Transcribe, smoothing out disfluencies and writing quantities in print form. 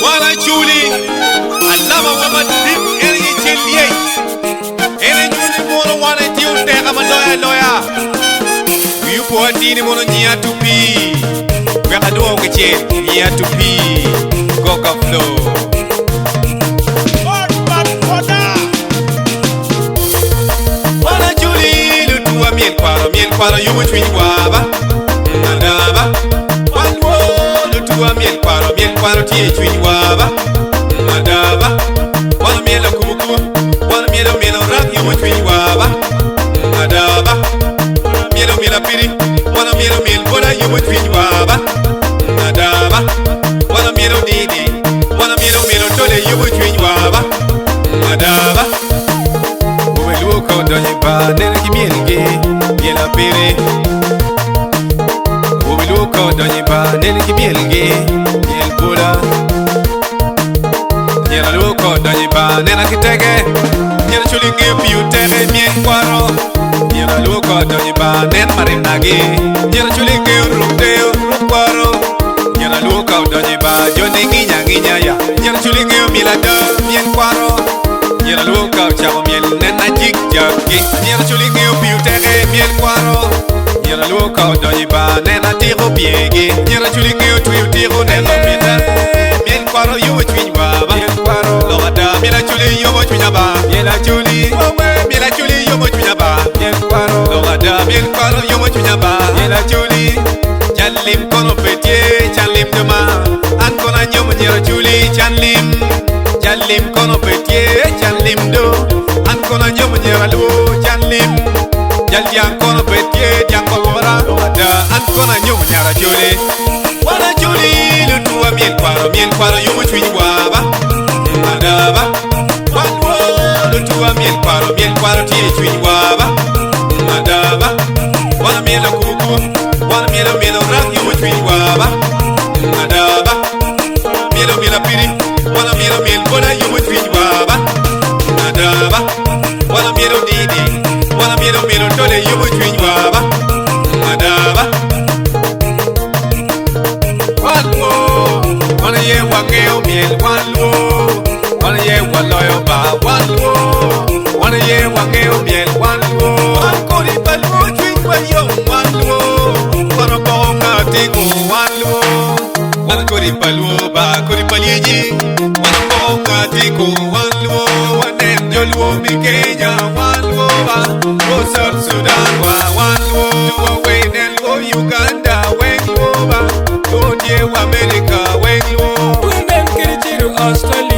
Wana chuli alama wama dim eri chelie eri chuli mono wana tiu te kama loya yu po dini mono nya tupi weka do ke che nya tupi coca flow wana chuli lutua miel kwaro yumo chwi waba nadaba wanwo lutua miel kwaro tie chwi waba nadaba wana miel kubuku wana miel rak yumo chwi waba nadaba miel piri wana miel boda yumo chwi waba nadaba wana miel didi wana miel tole yumo chwi waba nadaba umeluko donye ba nene kimielge miel piri umeluko donye ba nene kimielge miel boda nyela luko donye ba nene kitege nyela chulinge piu tege miel kwaro nyela luko donye ba nene marimnagi nyela chulinge kwaro nyela luko donye ba jone nginya ya nyela chulinge milada miel kwaro nyela luko chamo miel nena jikjaki nyela chulinge piu tege miel kwaro nyela luko donye ba nena tiro piegi nyela chulinge tuiu tiro nena mina miel kwaro yumo chwiny waba miel kwaro logada miela chuli yumo chwinya ba miela chuli yumo chwinya ba miel kwaro logada miel kwaro yumo chwinya ba miela chuli chanlim kono petie chanlim dema an kona nyom nyela chuli chanlim kono petie chanlim do an kona nyom nyela lu chanlim jaldian kono petie jango wora logada an kona nyom nyela chuli wana chuli lutua miel kwaro yumo chwiny waba nadaba wanwo lutua miel kwaro tie chwiny waba nadaba wana miel kuku wana miel rak yumo chwiny waba nadaba miel piri wana miel boda yumo chwiny waba nadaba wana miel didi wana miel tole yumo chwiny waba nadaba wanwo wana ye wangeo miel wanwo wana ye waloyo ba wanwo wana ye wangeo miel wanwo ankori balwo chwiny wayo wanwo wana bonga tingo wanwo wana kori balwo ba kori palieji wana bonga tingo wanwo wanen jolwo mi Kenya wanwo ba wo South Sudan wanwo tuwa wenen wo Uganda wenwo ba America, when you women get it to Australia.